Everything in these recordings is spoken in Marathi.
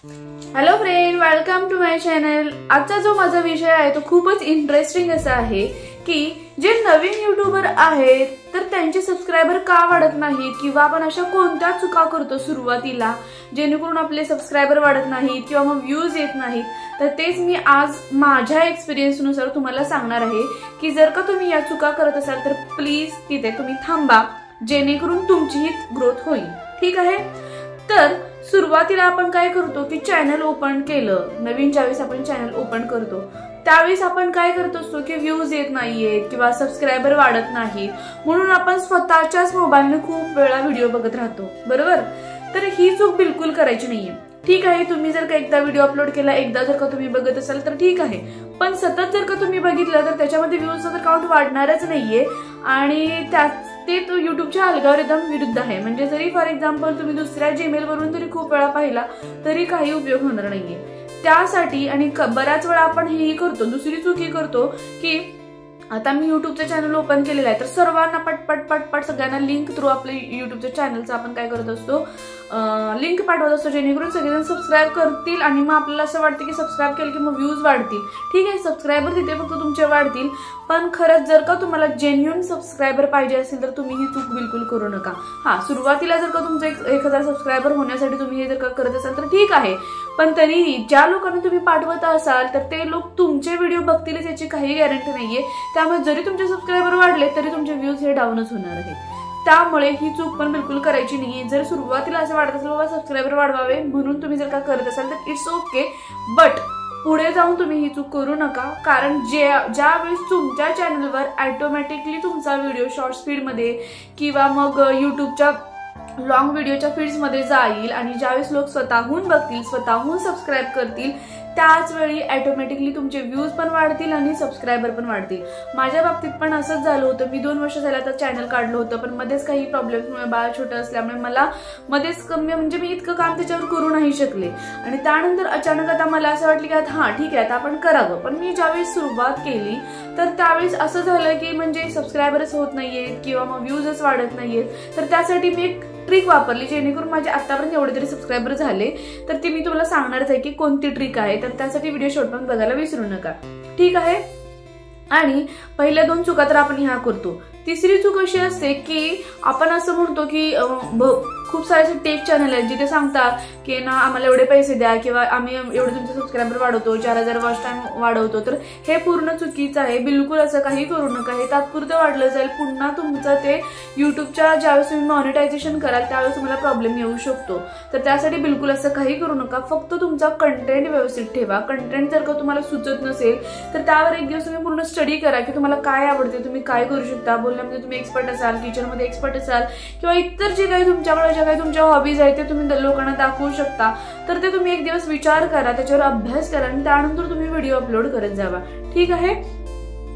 Hello friend, welcome to my channel. आजचा जो माझा विषय आहे तो खूपच इंटरेस्टिंग असा आहे की जे नवीन यूट्यूबर आहेत तर त्यांचे सबस्क्रायबर का वाढत नाहीत किंवा आपण अशा कोणत्या चुका करतो सुरुवातीला जेणेकरून आपले सबस्क्रायबर वाढत नाहीत किंवा मग व्ह्यूज येत नाहीत। तर तेच मी आज माझ्या एक्सपिरियन्स नुसार तुम्हाला सांगणार आहे की जर का तुम्ही या चुका करत असाल तर प्लीज तिथे तुम्ही थांबा जेणेकरून तुमची ग्रोथ होईल। ठीक आहे, तर सुरुवातीला आपण काय करतो की चॅनल ओपन केलं, नवीन ज्यावेळेस आपण चॅनल ओपन करतो त्यावेळेस आपण काय करत असतो की व्ह्यूज येत नाहीयेत किंवा सबस्क्रायबर वाढत नाही म्हणून आपण स्वतःच्याच मोबाईलने खूप वेळा व्हिडिओ बघत राहतो, बरोबर। तर ही चूक बिलकुल करायची नाहीये। ठीक आहे, तुम्ही जर का एकदा व्हिडिओ अपलोड केला, एकदा जर का तुम्ही बघत असाल तर ठीक आहे, पण सतत जर का तुम्ही बघितलं तर त्याच्यामध्ये व्ह्यूजचं तर काउंट वाढणारच नाहीये आणि ते तो युट्यूबच्या अल्गोरिदम विरुद्ध आहे। म्हणजे जरी फॉर एक्झाम्पल तुम्ही दुसऱ्या जीमेल वरून जरी खूप वेळा पाहिला तरी काही उपयोग होणार नाहीये त्यासाठी। आणि बऱ्याच वेळा आपण हेही करतो, दुसरी चूक करतो की आता मी युट्यूबचं चॅनल ओपन केलेलं आहे तर सर्वांना पटपट सगळ्यांना लिंक थ्रू आपल्या युट्यूबच्या चॅनलचं आपण काय करत असतो, लिंक पाठवत असतो जेणेकरून सगळेजण सबस्क्राईब करतील आणि मग आपल्याला असं वाटतं की सबस्क्राईब केलं की मग व्ह्यूज वाढतील। ठीक आहे, सबस्क्रायबर तिथे फक्त तुमचे वाढतील, पण खरंच जर का तुम्हाला जेन्युइन सबस्क्रायबर पाहिजे असेल तर तुम्ही ही चूक बिलकुल करू नका। हा, सुरुवातीला जर का तुमचं 1000 सबस्क्रायबर होण्यासाठी तुम्ही हे जर का करत असाल तर ठीक आहे, पण तरीही ज्या लोकांना तुम्ही पाठवत असाल तर ते लोक तुमचे व्हिडिओ बघतीलच याची काही गॅरंटी नाहीये। त्यामुळे जरी तुमचे सबस्क्रायबर वाढले तरी तुमचे व्ह्यूज हे डाऊनच होणार आहेत। त्यामुळे ही चूक पण बिलकुल करायची नाहीये। जर सुरुवातीला असं वाटत असेल बाबा सबस्क्रायबर वाढवावे म्हणून तुम्ही जर का करत असाल तर इट्स ओके, बट पुढे जाऊन तुम्ही ही चूक करू नका। कारण ज्या वेळेस तुमच्या चॅनलवर ऑटोमॅटिकली तुमचा व्हिडिओ शॉर्ट्स फीड मध्ये किंवा मग युट्यूबच्या लॉंग व्हिडिओच्या फीड्स मध्ये जाईल आणि ज्यावेळेस लोक स्वतःहून बघतील, स्वतःहून सबस्क्राईब करतील, त्याच वेळी ऑटोमॅटिकली तुमचे व्ह्यूज पण वाढतील आणि सबस्क्रायबर पण वाढतील। माझ्या बाबतीत पण असंच झालं होतं। मी 2 वर्ष झालं आता चॅनल काढलं होतं, पण मध्येच काही प्रॉब्लेम्समुळे बाळ छोटं असल्यामुळे मला मध्येच कमी म्हणजे मी इतकं काम त्याच्यावर करू नाही शकले आणि त्यानंतर अचानक आता मला असं वाटलं की आता हा ठीक आहे आता आपण करावं। पण मी ज्यावेळेस सुरुवात केली तर त्यावेळेस असं झालं की म्हणजे सबस्क्रायबरच होत नाहीयेत किंवा मग व्ह्यूजच वाढत नाहीयेत। तर त्यासाठी मी एक ट्रिक वापरली जेणेकरून माझे आतापर्यंत एवढे तरी सबस्क्रायबर झाले, तर ती मी तुम्हाला सांगणारच आहे की कोणती ट्रिक आहे। तर त्यासाठी व्हिडिओ शेवटपर्यंत बघायला विसरू नका, ठीक आहे। आणि पहिल्या 2 चुका तर आपण ह्या करतो। तिसरी चूक अशी असते की आपण असं म्हणतो की खूप सारे टेक चॅनल आहेत जिथे सांगतात की ना आम्हाला एवढे पैसे द्या किंवा आम्ही एवढे तुमचे सबस्क्रायबर वाढवतो, 4000 वॉच टाइम वाढवतो। तर हे पूर्ण चुकीचं आहे, बिलकुल असं काही करू नका। हे तात्पुरतं वाढलं जाईल, पुन्हा तुमचं ते युट्यूबच्या ज्यावेळेस तुम्ही मॉनिटायझेशन कराल त्यावेळेस तुम्हाला प्रॉब्लेम येऊ शकतो। तर त्यासाठी बिलकुल असं काही करू नका, फक्त तुमचा कंटेंट व्यवस्थित ठेवा। कंटेंट जर का तुम्हाला सुचत नसेल तर त्यावर एक दिवस तुम्ही पूर्ण स्टडी करा की तुम्हाला काय आवडते, तुम्ही काय करू शकता। बोलण्यामध्ये तुम्ही एक्सपर्ट असाल, किचनमध्ये एक्सपर्ट असाल किंवा इतर जे काही तुमच्याकडे ज्या काही तुमच्या हॉबीज आहेत ते तुम्ही लोकांना दाखवू शकता, तर ते तुम्ही एक दिवस विचार करा, त्याच्यावर अभ्यास करा आणि त्यानंतर तुम्ही व्हिडिओ अपलोड करत जावा, ठीक आहे।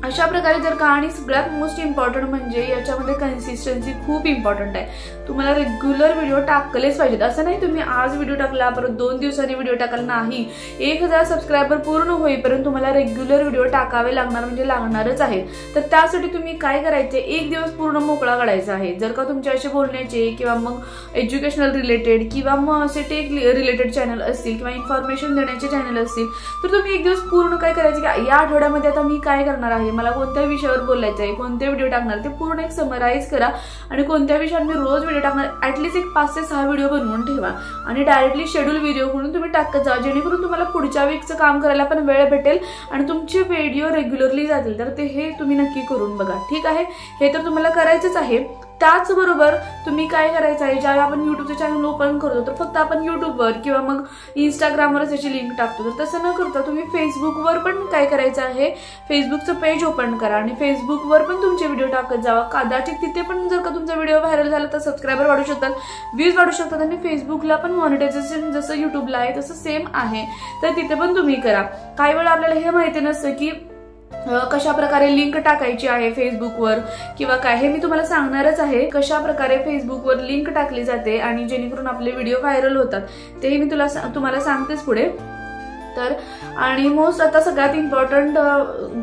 अशा प्रकारे जर का, आणि सगळ्यात मोस्ट इम्पॉर्टंट म्हणजे याच्यामध्ये कन्सिस्टन्सी खूप इम्पॉर्टंट आहे। तुम्हाला रेग्युलर व्हिडिओ टाकलेच पाहिजेत। असं नाही तुम्ही आज व्हिडिओ टाकला परत 2 दिवसांनी व्हिडिओ टाकाल, नाही। 1000 सबस्क्रायबर पूर्ण होईपर्यंत तुम्हाला रेग्युलर व्हिडिओ टाकावे लागणार, म्हणजे लागणारच आहेत। तर त्यासाठी तुम्ही काय करायचे, एक दिवस पूर्ण मोकळा काढायचा आहे। जर का तुमचे असे बोलण्याचे किंवा मग एज्युकेशनल रिलेटेड किंवा मग असे टेक रिलेटेड चॅनल असतील किंवा इन्फॉर्मेशन देण्याचे चॅनल असतील तर तुम्ही एक दिवस पूर्ण काय करायचे की या आठवड्यामध्ये आता मी काय करणार आहे, मला कोणत्या विषयावर बोलायचं आहे, कोणते व्हिडिओ टाकणार ते पूर्ण एक समराईज करा आणि कोणत्या विषयावर मी रोज व्हिडिओ टाकणार ऍटलीस्ट एक 5 ते 6 व्हिडिओ बनवून ठेवा आणि डायरेक्टली शेड्यूल व्हिडिओ म्हणून तुम्ही टाकत जा जेणेकरून तुम्हाला पुढच्या वीकचं काम करायला पण वेळ भेटेल आणि तुमचे व्हिडिओ रेग्युलरली जातील। तर ते हे तुम्ही नक्की करून बघा, ठीक आहे। हे तर तुम्हाला करायचंच आहे। त्याचबरोबर तुम्ही काय करायचं आहे, ज्यावेळी आपण युट्यूबचं चॅनल ओपन करतो तर फक्त आपण युट्यूबवर किंवा मग इंस्टाग्रामवरच याची लिंक टाकतो, तर तसं न करता तुम्ही फेसबुकवर पण काय करायचं आहे, फेसबुकचं पेज ओपन करा आणि फेसबुकवर पण तुमचे व्हिडिओ टाकत जावा। कदाचित तिथे पण जर का तुमचा व्हिडिओ व्हायरल झाला तर सबस्क्रायबर वाढू शकतात, व्ह्यूज वाढू शकतात आणि फेसबुकला पण मॉनिटायझेशन जसं युट्यूबला आहे तसं सेम आहे, तर तिथे पण तुम्ही करा। काही वेळा आपल्याला हे माहिती नसतं की कशा प्रकारे लिंक टाकायची आहे फेसबुकवर किंवा काय, हे मी तुम्हाला सांगणारच आहे कशा प्रकारे फेसबुकवर लिंक टाकली जाते आणि जेणेकरून आपले व्हिडिओ व्हायरल होतात, तेही मी तुम्हाला सांगतेच पुढे। तर आणि मोस्ट आता सगळ्यात इम्पॉर्टंट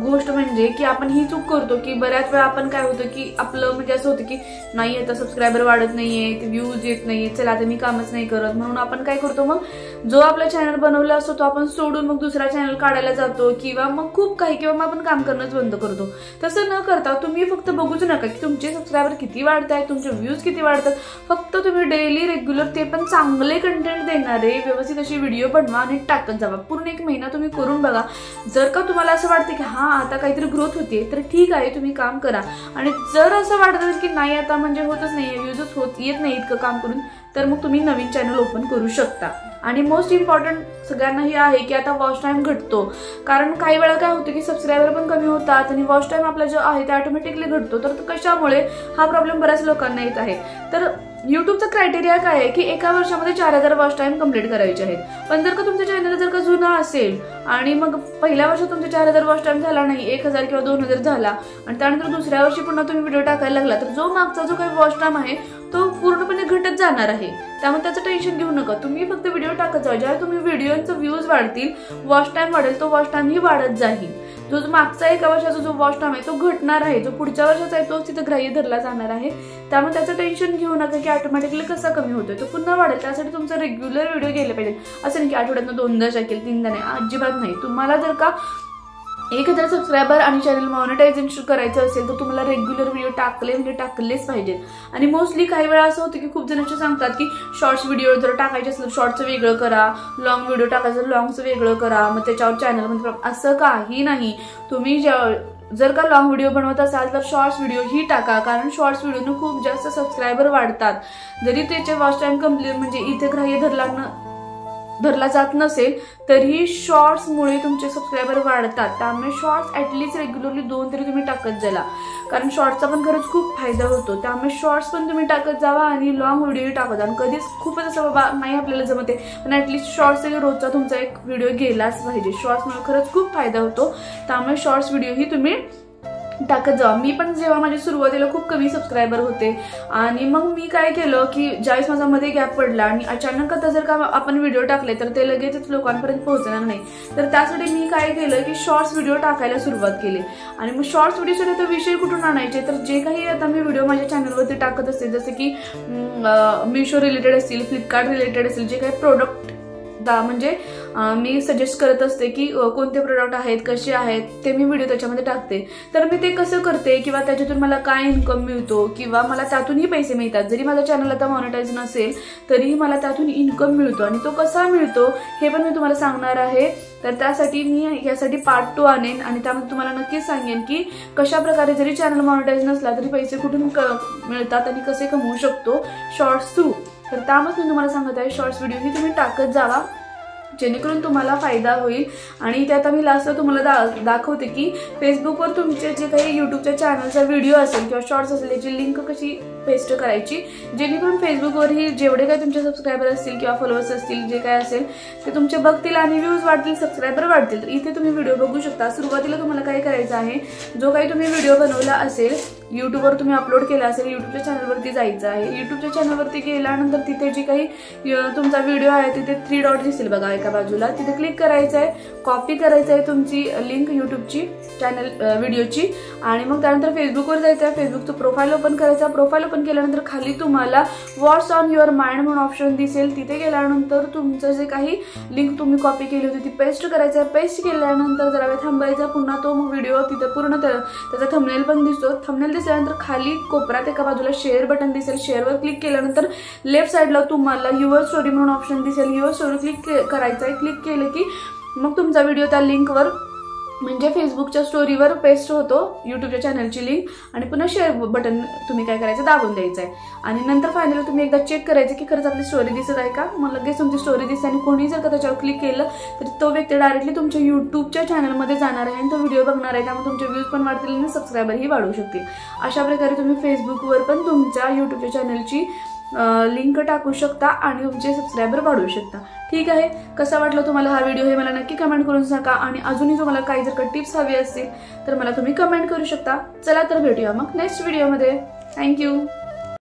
गोष्ट म्हणजे की आपण ही चूक करतो की बऱ्याच वेळा आपण काय होतं की आपलं म्हणजे असं होतं की नाही आता सबस्क्रायबर वाढत नाहीये, व्ह्यूज येत नाहीये, चला आता मी कामच नाही करत, म्हणून आपण काय करतो मग जो आपला चॅनल बनवला असतो तो आपण सोडून मग दुसरा चॅनल काढायला जातो किंवा मग खूप काही किंवा मग आपण काम करणंच बंद करतो. तसं न करता तुम्ही फक्त बघूच नका की तुमचे सबस्क्रायबर किती वाढत आहेत, तुमचे व्ह्यूज किती वाढतात. फक्त तुम्ही डेली रेग्युलर ते पण चांगले कंटेंट देणारे व्यवस्थित अशी व्हिडिओ बनवा आणि टाकत जावा. पूर्ण 1 महिना तुम्ही करून बघा. जर का तुम्हाला असं वाटतं की हा आता काहीतरी ग्रोथ होते तर ठीक आहे, तुम्ही काम करा. आणि जर असं वाटतं की नाही आता म्हणजे होतच नाहीये, व्ह्यूजच येत नाही इतकं काम करून, तर मग तुम्ही नवीन चॅनल ओपन करू शकता. आणि मोस्ट इम्पॉर्टंट सगळ्यांना हे आहे की आता वॉच टाइम घटतो. कारण काही वेळा काय होतं की सबस्क्रायबर पण कमी होतात आणि वॉच टाइम आपला जो आहे ते ऑटोमॅटिकली घटतो. तर कशामुळे हा प्रॉब्लेम बऱ्याच लोकांना येत आहे. तर युट्यूबचा क्रायटेरिया काय आहे की एका वर्षामध्ये 4000 वॉच टाइम कंप्लीट करायचे आहेत. पण जर का तुमचं चॅनल जर का जुना असेल आणि मग पहिल्या वर्षात तुमचे 4000 वॉच टाइम झाला नाही, 1000 किंवा 2000 झाला आणि त्यानंतर दुसऱ्या वर्षी पुन्हा तुम्ही व्हिडिओ टाकायला लागला, तर जो मागचा जो काही वॉच टाइम आहे तो पूर्णपणे घटत जाणार आहे. त्यामुळे त्याचं टेन्शन घेऊ नका. तुम्ही फक्त व्हिडिओ टाकत जा. ज्यावेळी तुम्ही व्हिडिओचे व्ह्यूज वाढतील, वॉच टाइम वाढेल, तो वॉच टाइम ही वाढत जाईल. जो मागचा एका वर्षाचा जो वॉच टाइम आहे तो घटणार आहे. जो पुढच्या वर्षाचा आहे तोच तिथे ग्राह्य धरला जाणार आहे. त्यामुळे त्याचं टेन्शन घेऊ नका की ऑटोमॅटिकली कसा कमी होतोय, तो पुन्हा वाढेल. त्यासाठी तुमचं रेग्युलर व्हिडिओ गेले पाहिजे. असं नाही की आठवड्यातनं 2दा शकेल 3दा नाही, अजिबात नाही. तुम्हाला जर का 1000 सबस्क्रायबर आणि चॅनल मॉनिटायझेशन करायचं असेल तर तुम्हाला रेग्युलर व्हिडिओ टाकलेच पाहिजेत. आणि मोस्टली काही वेळा असं होतं की खूप जण सांगतात की शॉर्ट्स व्हिडिओ जर टाकायचे असेल शॉर्टचं वेगळं करा, लॉंग व्हिडिओ टाकायचं लॉंगचं वेगळं करा, मग त्याच्यावर चॅनलमध्ये असं काही नाही. तुम्ही जर का लॉंग व्हिडिओ बनवत असाल तर शॉर्ट्स व्हिडिओ ही टाका. कारण शॉर्ट्स व्हिडिओने खूप जास्त सबस्क्रायबर वाढतात. जरी त्याचे वॉच टाइम कंप्लीट म्हणजे इथे ग्राह्य धरला जात नसेल तरीही शॉर्ट्समुळे तुमचे सबस्क्रायबर वाढतात. त्यामुळे शॉर्ट्स ऍटलीस्ट रेग्युलरली 2 तरी तुम्ही टाकत जायला. कारण शॉर्ट्सचा पण खरंच खूप फायदा होतो. त्यामुळे शॉर्ट्स पण तुम्ही टाकत जावा आणि लॉंग व्हिडिओ टाकत जा. कधीच खूपच असं बाबा नाही आपल्याला जमते पण ऍटलीस्ट शॉर्ट्स रोजचा तुमचा एक व्हिडिओ गेलाच पाहिजे. शॉर्ट्समुळे खरंच खूप फायदा होतो. त्यामुळे शॉर्ट्स व्हिडिओ ही तुम्ही टाकत जावा. मी पण जेव्हा माझ्या सुरुवातीला खूप कमी सबस्क्रायबर होते आणि मग मी काय केलं की ज्यावेळेस माझा मध्ये गॅप पडला आणि अचानक आता जर का आपण व्हिडिओ टाकले तर ते लगेचच लोकांपर्यंत पोहोचणार नाही. तर त्यासाठी मी काय केलं की शॉर्ट्स व्हिडिओ टाकायला सुरुवात केली. आणि मग शॉर्ट्स व्हिडिओसाठी तर विषय कुठून आणायचे, तर जे काही आता मी व्हिडिओ माझ्या चॅनलवरती टाकत असते जसे की मीशो रिलेटेड असतील, फ्लिपकार्ट रिलेटेड असेल, जे काही प्रोडक्ट म्हणजे मी सजेस्ट करत असते की कोणते प्रोडक्ट आहेत, कसे आहेत, ते मी व्हिडिओ त्याच्यामध्ये टाकते. तर मी ते कसं करते किंवा त्याच्यातून मला काय इन्कम मिळतो किंवा मला त्यातूनही पैसे मिळतात. जरी माझं चॅनल आता मॉनिटाईज नसेल तरीही मला त्यातून इन्कम मिळतो आणि तो कसा मिळतो हे पण मी तुम्हाला सांगणार आहे. तर त्यासाठी मी यासाठी पार्ट 2 आणेन आणि त्यामध्ये तुम्हाला नक्कीच सांगेन की कशा प्रकारे जरी चॅनल मॉनिटाईज नसला तरी पैसे कुठून मिळतात आणि कसे कमवू शकतो शॉर्ट्स थ्रू. तर त्यामध्ये मी तुम्हाला सांगत आहे शॉर्ट्स व्हिडिओ ही तुम्ही टाकत जावा जेणेकरून तुम्हाला फायदा होईल. आणि ते आता मी लास्टला तुम्हाला दाखवते की फेसबुकवर तुमचे जे काही युट्यूबच्या चॅनलचा व्हिडिओ असेल किंवा शॉर्ट्स असेल त्याची लिंक कशी पेस्ट करायची जेणेकरून फेसबुकवरही जेवढे काही तुमचे सबस्क्रायबर असतील किंवा फॉलोअर्स असतील जे काय असेल ते तुमचे बघतील आणि व्ह्यूज वाढतील, सबस्क्रायबर वाढतील. तर इथे तुम्ही व्हिडिओ बघू शकता. सुरुवातीला तुम्हाला काय करायचं आहे, जो काही तुम्ही व्हिडिओ बनवला असेल युट्यूबवर तुम्ही अपलोड केला असेल युट्यूबच्या चॅनलवरती जायचं आहे. युट्यूबच्या चॅनलवरती गेल्यानंतर तिथे जे काही तुमचा व्हिडिओ आहे तिथे 3 डॉट दिसेल बघा एका बाजूला, तिथे क्लिक करायचं आहे, कॉपी करायचं आहे तुमची लिंक युट्यूबची चॅनल व्हिडिओची आणि मग त्यानंतर फेसबुकवर जायचं आहे. फेसबुकचं प्रोफाईल ओपन करायचं. प्रोफाईल ओपन केल्यानंतर खाली तुम्हाला व्हॉट्स ऑन युअर माइंड म्हणून ऑप्शन दिसेल. तिथे गेल्यानंतर तुमचं जे काही लिंक तुम्ही कॉपी केली होती ती पेस्ट करायचं आहे. पेस्ट केल्यानंतर जरा वेळ थांबायचा, पुन्हा तो व्हिडिओ तिथे पूर्ण त्याचा थंबनेल पण दिसतो. थंबनेल दिसल्यानंतर खाली कोपऱ्यात एका बाजूला शेअर बटन दिसेल. शेअरवर क्लिक केल्यानंतर लेफ्ट साईडला तुम्हाला युअर स्टोरी म्हणून ऑप्शन दिसेल. युअर स्टोरी क्लिक करायचं आहे. क्लिक केलं की मग तुमचा व्हिडिओ त्या लिंकवर म्हणजे फेसबुकच्या स्टोरीवर पेस्ट होतो युट्यूबच्या चॅनलची लिंक आणि पुन्हा शेअर बटन तुम्ही काय करायचं दाबून द्यायचं आहे. आणि नंतर फायनली तुम्ही एकदा चेक करायचं की खरंच आपली स्टोरी दिसत आहे का. मग लगेच तुमची स्टोरी दिसते आणि कोणी जर का त्याच्यावर क्लिक केलं तर तो व्यक्ती डायरेक्टली तुमच्या युट्यूबच्या चॅनलमध्ये जाणार आहे आणि तो व्हिडिओ बघणार आहे. त्यामुळे तुमचे व्ह्यूज पण वाढतील आणि सबस्क्रायबरही वाढू शकतील. अशा प्रकारे तुम्ही फेसबुकवर पण तुमच्या युट्यूबच्या चॅनलची लिंक टाकू शकता आणि तुमचे सबस्क्रायबर वाढवू शकता. ठीक आहे, कसा वाटला तुम्हाला हा व्हिडिओ हे मला नक्की कमेंट करून सांगा. आणि अजूनही तुम्हाला काही जर का टिप्स हवी असतील तर मला तुम्ही कमेंट करू शकता. चला तर भेटूया मग नेक्स्ट व्हिडिओमध्ये. थँक्यू.